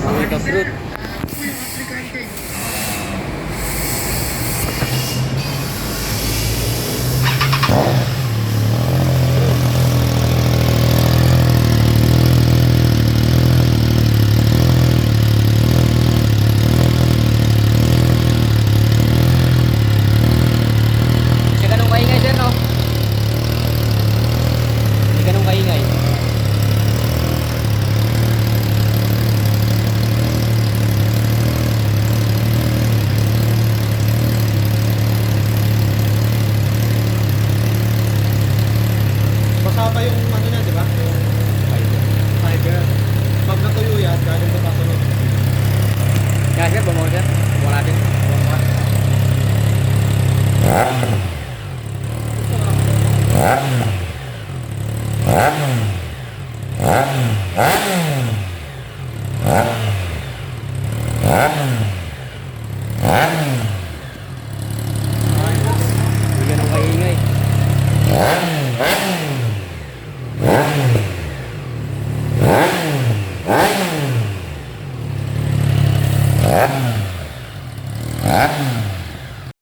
Uy, kabrut. Siya ganun kaingay sir, no? Hindi ganun kaingay. Basa pa yung ano niya, di ba? Yung fiber. Pag natuyo yan, galing pa pasunod. Kaya sir, bumawa sir. Bumawa natin. Hindi ganun kaingay. Ah.